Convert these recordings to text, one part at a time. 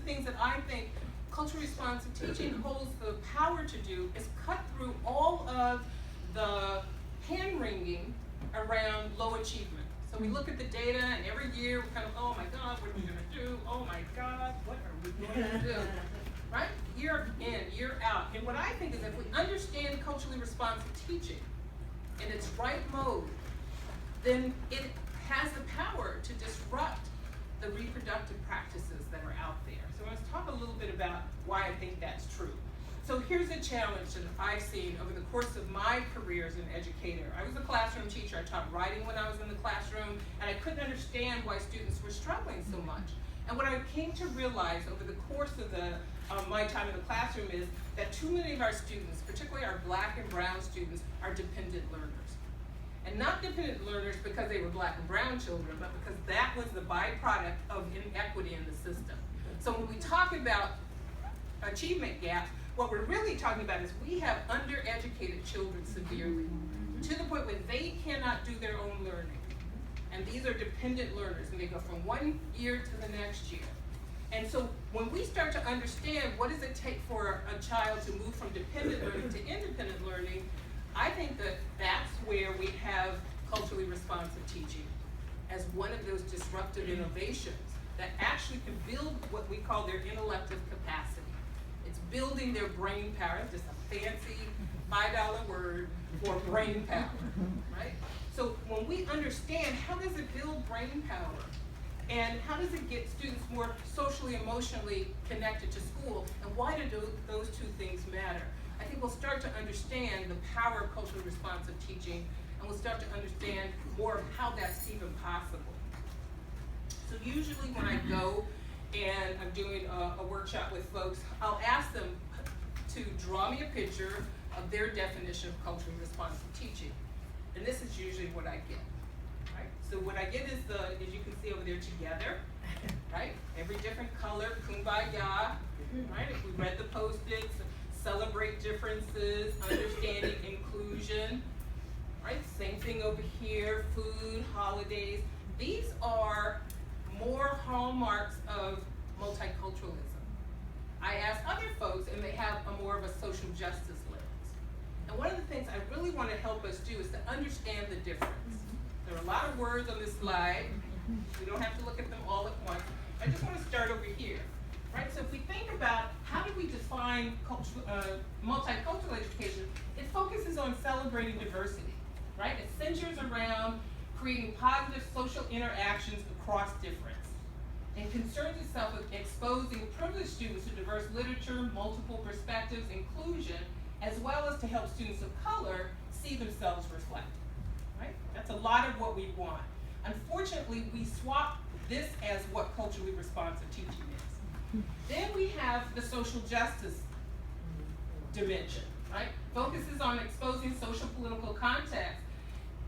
things that I think culturally responsive teaching holds the power to do is cut through all of the hand-wringing around low achievement. So we look at the data, and every year we're kind of, oh my God, what are we going to do? Oh my God, what are we going to do? Right? Year in, year out. And what I think is if we understand culturally responsive teaching in its right mode, then it has the power to disrupt the reproductive practices that are out there. So let's talk a little bit about why I think that's true. So here's a challenge that I've seen over the course of my career as an educator. I was a classroom teacher. I taught writing when I was in the classroom, and I couldn't understand why students were struggling so much. And what I came to realize over the course of my time in the classroom is that too many of our students, particularly our Black and brown students, are dependent learners. And not dependent learners because they were Black and brown children, but because that was the byproduct of inequity in the system. So when we talk about achievement gaps, what we're really talking about is we have undereducated children severely, to the point where they cannot do their own learning. And these are dependent learners, and they go from one year to the next year. And so when we start to understand what does it take for a child to move from dependent learning to independent learning, I think that that's where we have culturally responsive teaching as one of those disruptive innovations that actually can build what we call their intellective capacity. It's building their brain power, just a fancy $5 word for brain power, right? So when we understand how does it build brain power, and how does it get students more socially, emotionally connected to school, and why do those two things matter? I think we'll start to understand the power of culturally responsive teaching, and we'll start to understand more of how that's even possible. So usually when I go and I'm doing a workshop with folks, I'll ask them to draw me a picture of their definition of culturally responsive teaching. And this is usually what I get. Right? So what I get is as you can see over there, together, right? Every different color, kumbaya, right? If we read the post-its, celebrate differences, understanding inclusion, right? Same thing over here, food, holidays. These are more hallmarks of multiculturalism. I ask other folks, and they have more of a social justice lens. And one of the things I really want to help us do is to understand the difference. There are a lot of words on this slide. We don't have to look at them all at once. I just want to start over here. Right? So if we think about how do we define multicultural education, it focuses on celebrating diversity. Right? It centers around creating positive social interactions across difference, and concerns itself with exposing privileged students to diverse literature, multiple perspectives, inclusion, as well as to help students of color see themselves reflected. Right? That's a lot of what we want. Unfortunately, we swap this as what culturally responsive teaching is. Then we have the social justice dimension, right? Focuses on exposing social political context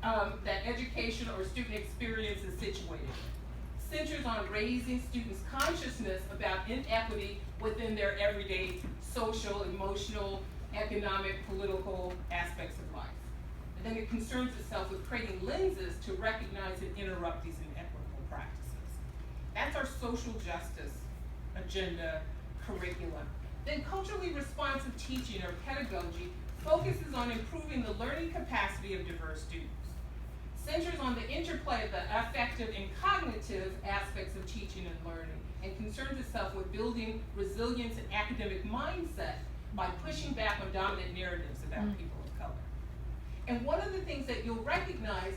that education or student experience is situated in. Centers on raising students' consciousness about inequity within their everyday social, emotional, economic, political aspects of life. And then it concerns itself with creating lenses to recognize and interrupt these inequitable practices. That's our social justice agenda curriculum. Then culturally responsive teaching or pedagogy focuses on improving the learning capacity of diverse students. Centers on the interplay of the affective and cognitive aspects of teaching and learning, and concerns itself with building resilience and academic mindset by pushing back on dominant narratives about people of color. And one of the things that you'll recognize,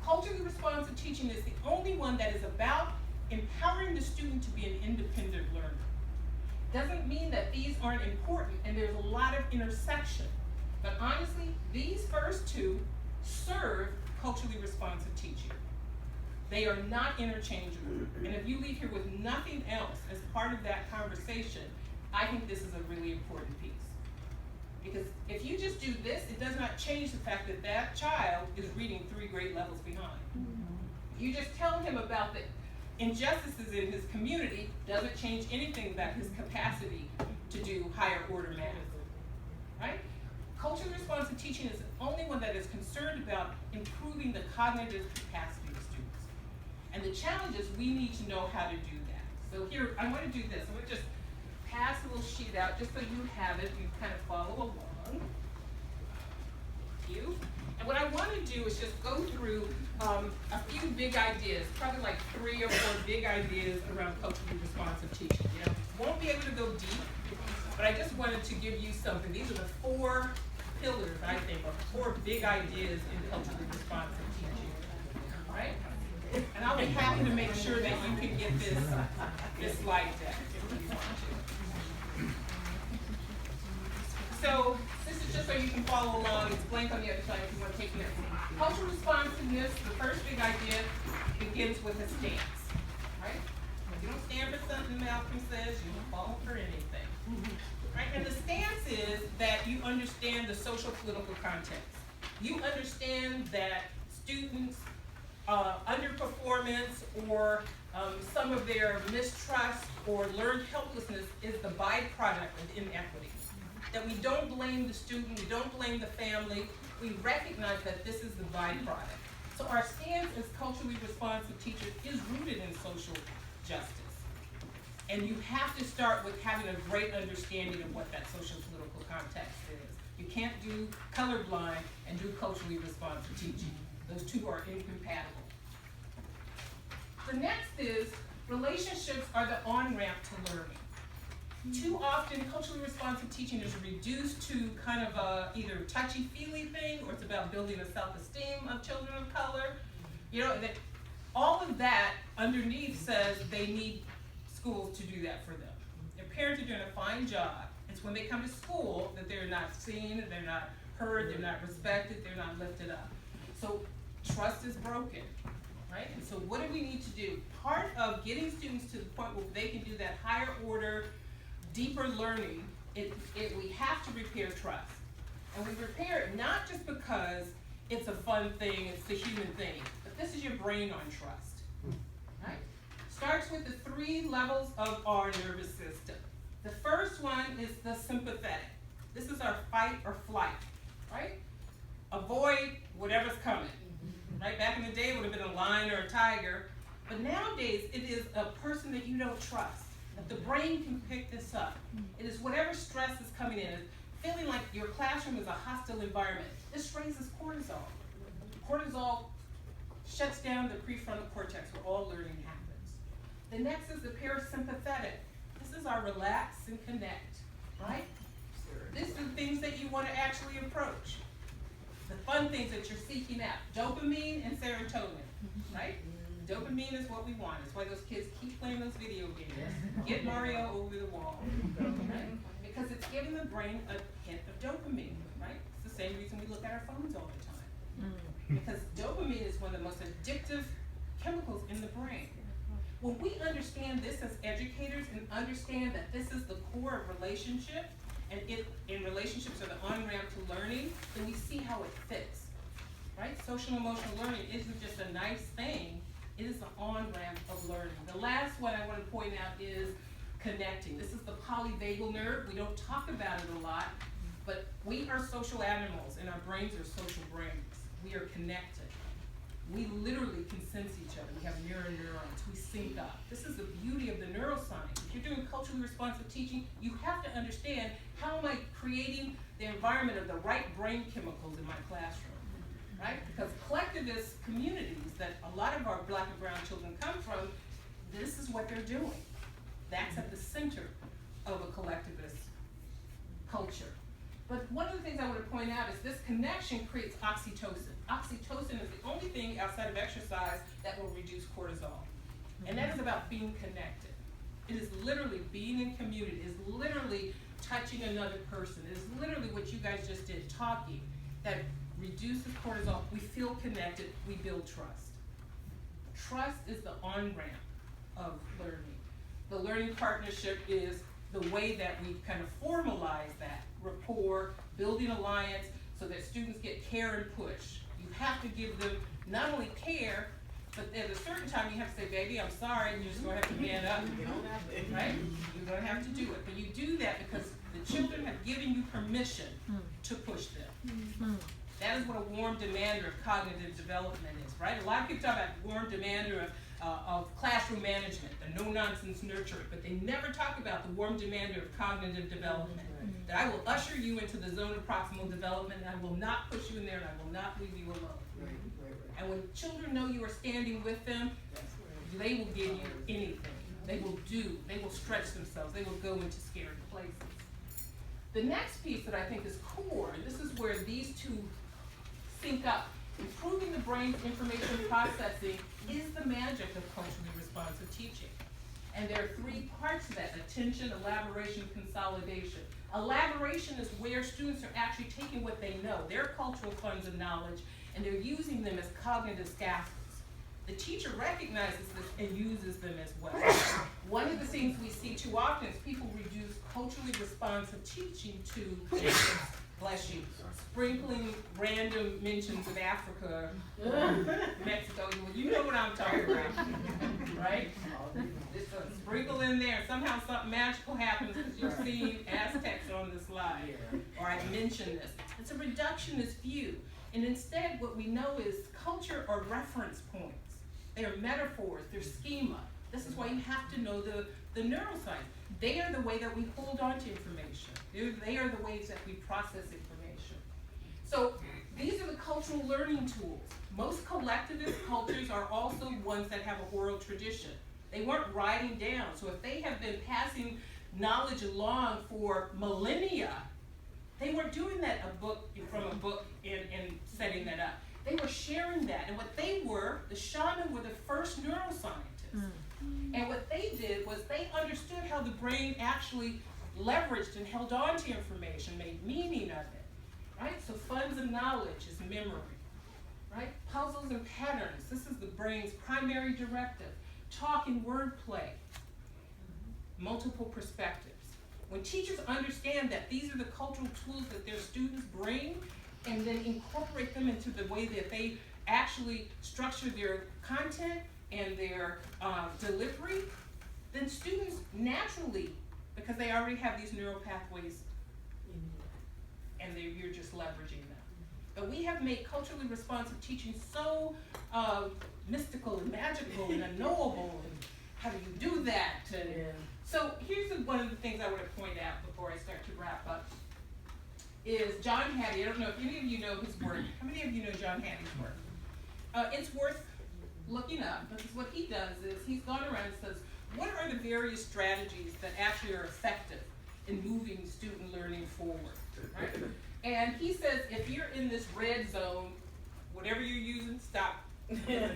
culturally responsive teaching is the only one that is about empowering the student to be an independent learner. Doesn't mean that these aren't important, and there's a lot of intersection. But honestly, these first two serve culturally responsive teaching. They are not interchangeable. And if you leave here with nothing else as part of that conversation, I think this is a really important piece. Because if you just do this, it does not change the fact that that child is reading 3 grade levels behind. You just tell him about the injustices in his community, doesn't change anything about his capacity to do higher order math, right? Culturally responsive teaching is the only one that is concerned about improving the cognitive capacity of students. And the challenge is we need to know how to do that. So here, I want to do this. I'm going to just pass a little sheet out just so you have it, you kind of follow along. Thank you. And what I want to do is just go through a few big ideas, probably like 3 or 4 big ideas around culturally responsive teaching. You know, won't be able to go deep, but I just wanted to give you something. These are the 4 pillars, I think, or 4 big ideas in culturally responsive teaching. All right? And I'll be happy to make sure that you can get this slide deck if you want to. So this is just so you can follow along. It's blank on the other side if you want to take notes. Cultural responsiveness, the first big idea, begins with a stance. Right? If you don't stand for something Malcolm says, you don't fall for anything. Right? And the stance is that you understand the social political context. You understand that students' underperformance or some of their mistrust or learned helplessness is the byproduct of inequity. That we don't blame the student, we don't blame the family, we recognize that this is the byproduct. So our stance as culturally responsive teachers is rooted in social justice. And you have to start with having a great understanding of what that social political context is. You can't do colorblind and do culturally responsive teaching. Those two are incompatible. The next is relationships are the on-ramp to learning. Too often, culturally responsive teaching is reduced to kind of a either touchy-feely thing, or it's about building a self-esteem of children of color. You know, that all of that underneath says they need schools to do that for them. Their parents are doing a fine job. It's when they come to school that they're not seen, they're not heard, they're not respected, they're not lifted up. So trust is broken, right? And so what do we need to do? Part of getting students to the point where they can do that higher order, deeper learning, we have to repair trust. And we repair it not just because it's a fun thing, it's the human thing, but this is your brain on trust, right? Starts with the 3 levels of our nervous system. The first one is the sympathetic. This is our fight or flight, right? Avoid whatever's coming, right? Back in the day, it would have been a lion or a tiger, but nowadays, it is a person that you don't trust. That the brain can pick this up. It is whatever stress is coming in. It's feeling like your classroom is a hostile environment. This raises cortisol. Cortisol shuts down the prefrontal cortex where all learning happens. The next is the parasympathetic. This is our relax and connect, right? These are the things that you want to actually approach. The fun things that you're seeking out. Dopamine and serotonin, right? Dopamine is what we want. It's why those kids keep playing those video games. Get Mario over the wall, right? Because it's giving the brain a hit of dopamine, right? It's the same reason we look at our phones all the time. Because dopamine is one of the most addictive chemicals in the brain. When we understand this as educators and understand that this is the core of relationship, and relationships are the on-ramp to learning, then we see how it fits, right? Social emotional learning isn't just a nice thing, it is the on-ramp of learning. The last one I want to point out is connecting. This is the polyvagal nerve. We don't talk about it a lot, but we are social animals and our brains are social brains. We are connected. We literally can sense each other. We have mirror neurons. We sync up. This is the beauty of the neuroscience. If you're doing culturally responsive teaching, you have to understand how am I creating the environment of the right brain chemicals in my classroom, right? Because collectivist communities that a lot of our Black and brown children come from, this is what they're doing. That's at the center of a collectivist culture. But one of the things I want to point out is this connection creates oxytocin. Oxytocin is the only thing outside of exercise that will reduce cortisol. And that is about being connected. It is literally being in community. It is literally touching another person. It is literally what you guys just did, talking, that reduces cortisol. We feel connected. We build trust. Trust is the on-ramp of learning. The learning partnership is the way that we kind of formalize that rapport, building alliance, so that students get care and push. You have to give them not only care, but at a certain time you have to say, baby, I'm sorry, and you're just going to have to man up, right? You're going to have to do it. But you do that because the children have given you permission to push them. That is what a warm demander of cognitive development is, right? A lot of people talk about warm demander of of classroom management, the no-nonsense nurturing, but they never talk about the warm demander of cognitive development. That I will usher you into the zone of proximal development, and I will not push you in there, and I will not leave you alone. And when children know you are standing with them, they will give you anything. They will stretch themselves, they will go into scary places. The next piece that I think is core, and this is where these two sync up, improving the brain's information processing is the magic of culturally responsive teaching. And there are three parts to that: attention, elaboration, consolidation. Elaboration is where students are actually taking what they know, their cultural funds of knowledge, and they're using them as cognitive scaffolds. The teacher recognizes this and uses them as well. One of the things we see too often is people reduce culturally responsive teaching to, bless you, sprinkling random mentions of Africa, Mexico. You know what I'm talking about, right? Just a sprinkle in there, somehow something magical happens because you've seen Aztecs on the slide, or I mentioned this. It's a reductionist view. And instead, what we know is culture are reference points. They are metaphors, they're schema. This is why you have to know the neuroscience. They are the way that we hold on to information. They are the ways that we process information. So these are the cultural learning tools. Most collectivist cultures are also ones that have a oral tradition. They weren't writing down. So if they have been passing knowledge along for millennia, they weren't doing that from a book and setting that up. They were sharing that. And what they were, the shaman were the first neuroscientists. And what they did was they understood how the brain actually leveraged and held on to information, made meaning of it, right? So funds of knowledge is memory, right? Puzzles and patterns, this is the brain's primary directive. Talk and wordplay, multiple perspectives. When teachers understand that these are the cultural tools that their students bring, and then incorporate them into the way that they actually structure their content and their delivery, then students naturally, because they already have these neural pathways, and you're just leveraging them. But we have made culturally responsive teaching so mystical and magical and unknowable, and how do you do that? So here's one of the things I want to point out before I start to wrap up. Is John Hattie. I don't know if any of you know his work. How many of you know John Hattie's work? It's worth looking up, because what he does is he's gone around and says, what are the various strategies that actually are effective in moving student learning forward, right? And he says, if you're in this red zone, whatever you're using, stop.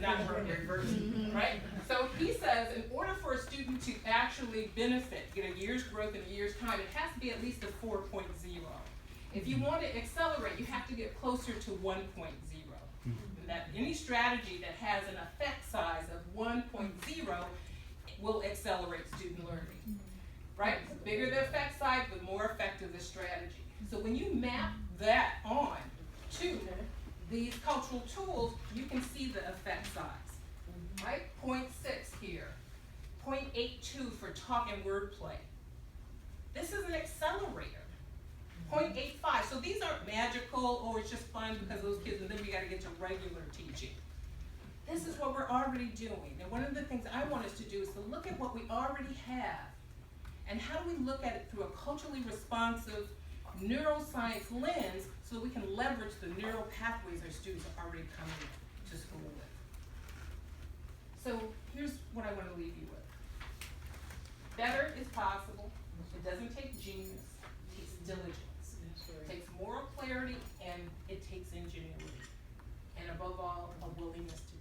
Not reverse, right? So he says, in order for a student to actually benefit, get a year's growth in a year's time, it has to be at least a 4.0. If you want to accelerate, you have to get closer to 1.0. That any strategy that has an effect size of 1.0 will accelerate student learning, right? The bigger the effect size, the more effective the strategy. So when you map that on to these cultural tools, you can see the effect size, right? 0.6 here, 0.82 for talk and wordplay. This is an accelerator. 0.85. So these aren't magical, or it's just fun because those kids, and then we got to get to regular teaching. This is what we're already doing. And one of the things I want us to do is to look at what we already have, and how do we look at it through a culturally responsive neuroscience lens so that we can leverage the neural pathways our students are already coming to school with. So here's what I want to leave you with. Better is possible. It doesn't take genius. It takes diligence. It takes moral clarity, and it takes ingenuity. And above all, a willingness to